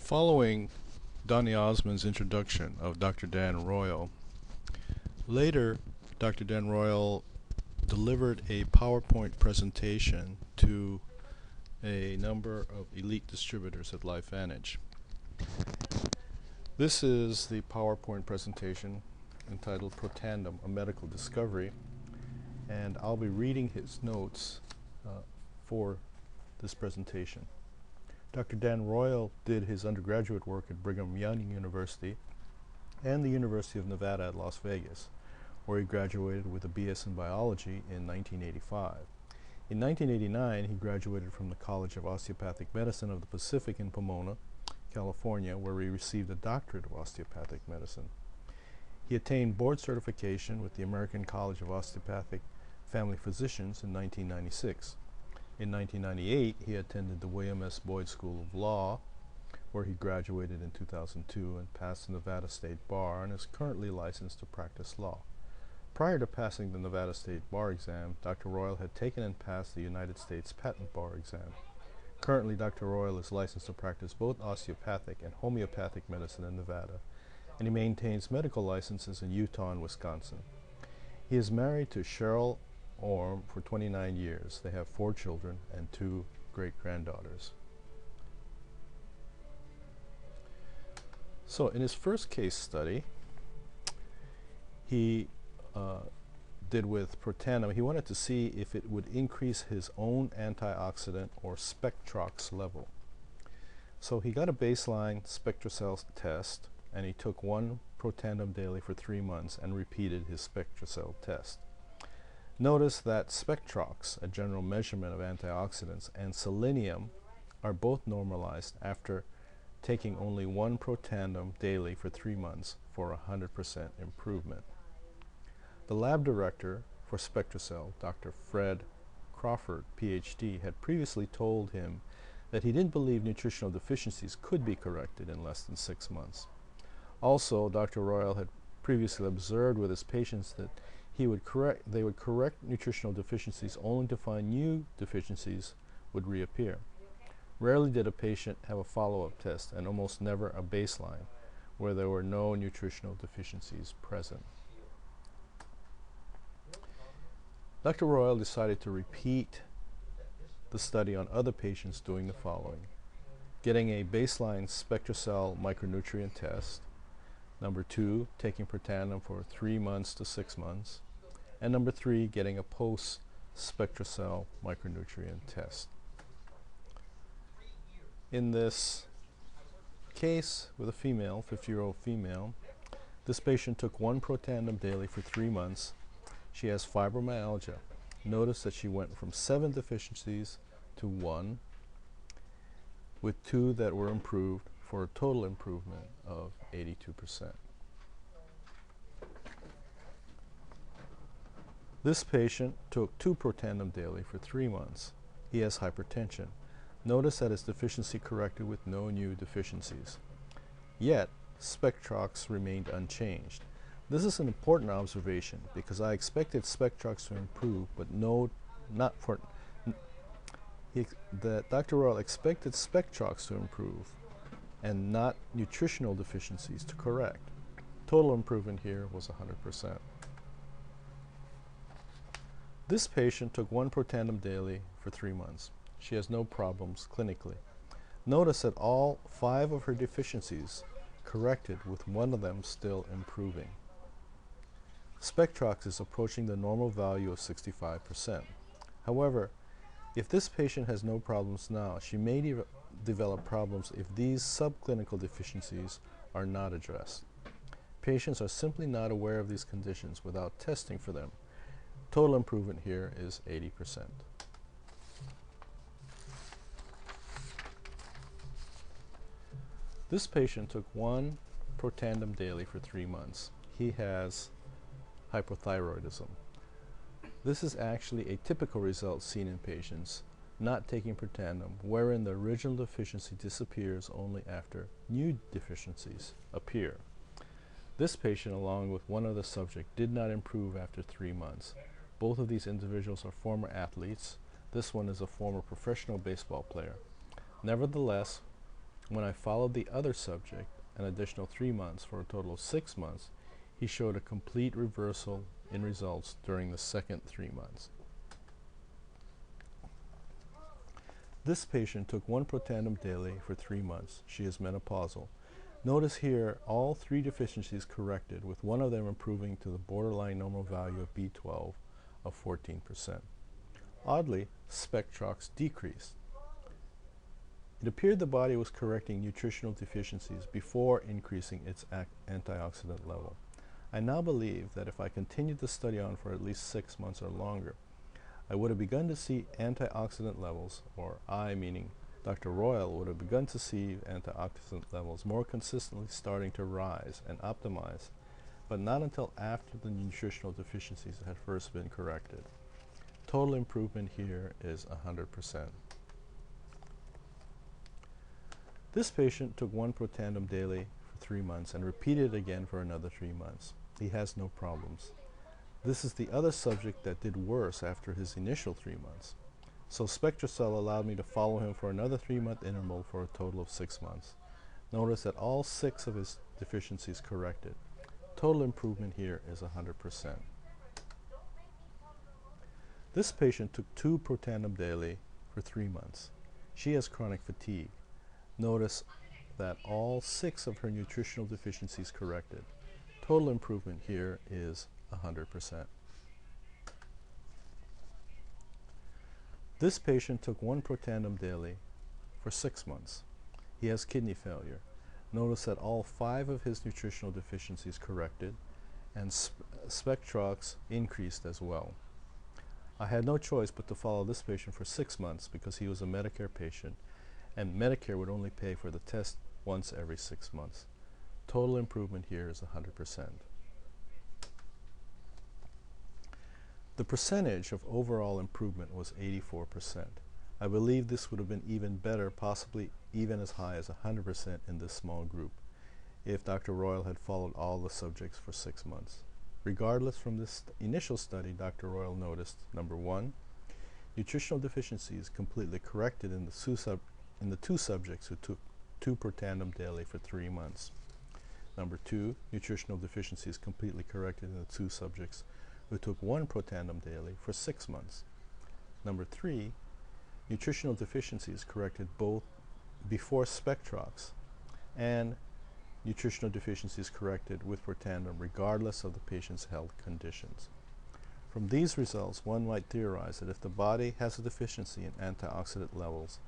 Following Donny Osmond's introduction of Dr. Dan Royal, later Dr. Dan Royal delivered a PowerPoint presentation to a number of elite distributors at Lifevantage. This is the PowerPoint presentation entitled Protandim, a Medical Discovery, and I'll be reading his notes for this presentation. Dr. Dan Royal did his undergraduate work at Brigham Young University and the University of Nevada at Las Vegas, where he graduated with a BS in biology in 1985. In 1989, he graduated from the College of Osteopathic Medicine of the Pacific in Pomona, California, where he received a doctorate of osteopathic medicine. He attained board certification with the American College of Osteopathic Family Physicians in 1996. In 1998, he attended the William S. Boyd School of Law, where he graduated in 2002 and passed the Nevada State Bar and is currently licensed to practice law. Prior to passing the Nevada State Bar exam, Dr. Royal had taken and passed the United States Patent Bar exam. Currently, Dr. Royal is licensed to practice both osteopathic and homeopathic medicine in Nevada, and he maintains medical licenses in Utah and Wisconsin. He is married to Cheryl Orm for 29 years. They have 4 children and 2 great-granddaughters. So in his first case study, he did with Protandim. He wanted to see if it would increase his own antioxidant or Spectrox level. So he got a baseline SpectraCell test, and he took 1 Protandim daily for 3 months and repeated his SpectraCell test. Notice that Spectrox, a general measurement of antioxidants, and selenium are both normalized after taking only 1 Protandim daily for 3 months for 100% improvement. The lab director for SpectraCell, Dr. Fred Crawford, PhD, had previously told him that he didn't believe nutritional deficiencies could be corrected in less than 6 months. Also, Dr. Royal had previously observed with his patients that they would correct nutritional deficiencies only to find new deficiencies would reappear. Rarely did a patient have a follow-up test, and almost never a baseline where there were no nutritional deficiencies present. Dr. Royal decided to repeat the study on other patients doing the following: getting a baseline SpectraCell micronutrient test, number 2, taking Protandim for 3 months to 6 months, and number 3, getting a post-SpectraCell micronutrient test. In this case with a female, 50-year-old female, this patient took 1 Protandim daily for 3 months. She has fibromyalgia. Notice that she went from 7 deficiencies to 1, with 2 that were improved for a total improvement of 82%. This patient took 2 Protandim daily for 3 months. He has hypertension. Notice that his deficiency corrected with no new deficiencies. Yet, Spectrox remained unchanged. This is an important observation because I expected Spectrox to improve, but Dr. Royal expected Spectrox to improve and not nutritional deficiencies to correct. Total improvement here was 100%. This patient took 1 Protandim daily for 3 months. She has no problems clinically. Notice that all 5 of her deficiencies corrected, with 1 of them still improving. Spectrox is approaching the normal value of 65%. However, if this patient has no problems now, she may develop problems if these subclinical deficiencies are not addressed. Patients are simply not aware of these conditions without testing for them. Total improvement here is 80%. This patient took 1 Protandim daily for 3 months. He has hypothyroidism. This is actually a typical result seen in patients not taking Protandim, wherein the original deficiency disappears only after new deficiencies appear. This patient, along with 1 other subject, did not improve after 3 months. Both of these individuals are former athletes. This one is a former professional baseball player. Nevertheless, When I followed the other subject an additional 3 months for a total of 6 months, he showed a complete reversal in results during the second 3 months. This patient took 1 Protandim daily for 3 months. She is menopausal. Notice here all 3 deficiencies corrected, with one of them improving to the borderline normal value of B12 of 14%. Oddly, Spectrox decreased. It appeared the body was correcting nutritional deficiencies before increasing its antioxidant level. I now believe that if I continued the study on for at least 6 months or longer, I would have begun to see antioxidant levels, or I, meaning Dr. Royal, would have begun to see antioxidant levels more consistently starting to rise and optimize, but not until after the nutritional deficiencies had first been corrected. Total improvement here is 100%. This patient took 1 Protandim daily for 3 months and repeated it again for another 3 months. He has no problems. This is the other subject that did worse after his initial 3 months. So SpectraCell allowed me to follow him for another 3-month interval for a total of 6 months. Notice that all 6 of his deficiencies corrected. Total improvement here is 100%. This patient took 2 Protandim daily for 3 months. She has chronic fatigue. Notice that all 6 of her nutritional deficiencies corrected. Total improvement here is 100%. This patient took 1 Protandim daily for 6 months. He has kidney failure. Notice that all 5 of his nutritional deficiencies corrected, and Spectrox increased as well. I had no choice but to follow this patient for 6 months because he was a Medicare patient, and Medicare would only pay for the test once every 6 months. Total improvement here is 100%. The percentage of overall improvement was 84%. I believe this would have been even better, possibly even as high as 100% in this small group, if Dr. Royal had followed all the subjects for 6 months. Regardless, from this initial study, Dr. Royal noticed, number 1, nutritional deficiencies completely corrected in the 2 subjects who took 2 Protandim daily for 3 months. Number 2, nutritional deficiencies completely corrected in the 2 subjects who took 1 Protandim daily for 6 months. Number 3, nutritional deficiencies corrected both before Spectrox and nutritional deficiencies corrected with Protandim regardless of the patient's health conditions. From these results, one might theorize that if the body has a deficiency in antioxidant levels,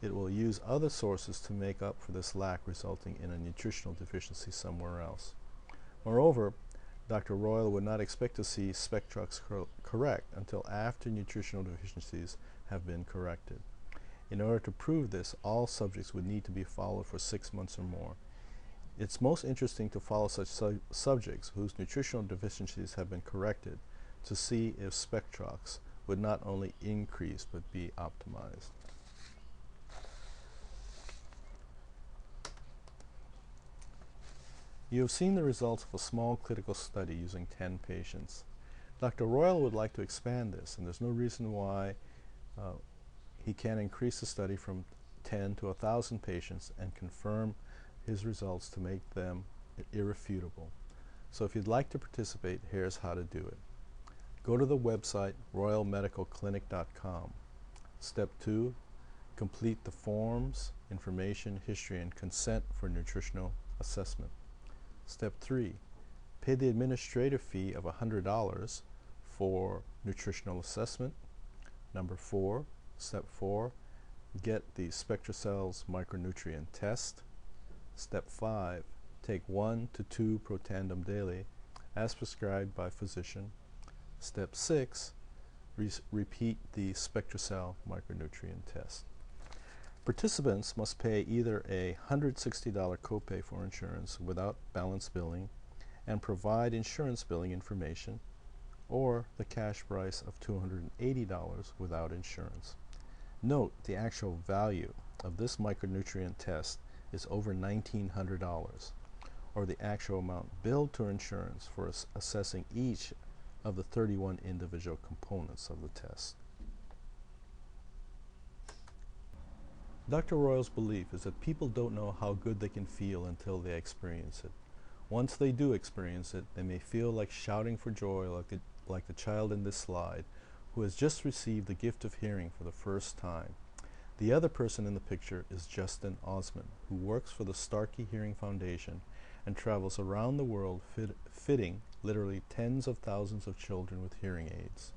it will use other sources to make up for this lack, resulting in a nutritional deficiency somewhere else. Moreover, Dr. Royal would not expect to see Spectrox correct until after nutritional deficiencies have been corrected. In order to prove this, all subjects would need to be followed for 6 months or more. It's most interesting to follow such subjects whose nutritional deficiencies have been corrected to see if Spectrox would not only increase but be optimized. You have seen the results of a small clinical study using 10 patients. Dr. Royal would like to expand this, and there's no reason why he can't increase the study from 10 to 1,000 patients and confirm his results to make them irrefutable. So if you'd like to participate, here's how to do it. Go to the website royalmedicalclinic.com. Step 2, complete the forms, information, history, and consent for nutritional assessment. Step 3, pay the administrative fee of $100 for nutritional assessment. Number 4, step 4, get the SpectraCell's MicroNutrient test. Step 5, take 1 to 2 Protandim daily as prescribed by physician. Step 6, repeat the SpectraCell MicroNutrient test. Participants must pay either a $160 copay for insurance without balance billing and provide insurance billing information, or the cash price of $280 without insurance. Note the actual value of this micronutrient test is over $1,900, or the actual amount billed to insurance for assessing each of the 31 individual components of the test. Dr. Royal's belief is that people don't know how good they can feel until they experience it. Once they do experience it, they may feel like shouting for joy like the child in this slide, who has just received the gift of hearing for the first time. The other person in the picture is Donny Osmond, who works for the Starkey Hearing Foundation and travels around the world fitting literally tens of thousands of children with hearing aids.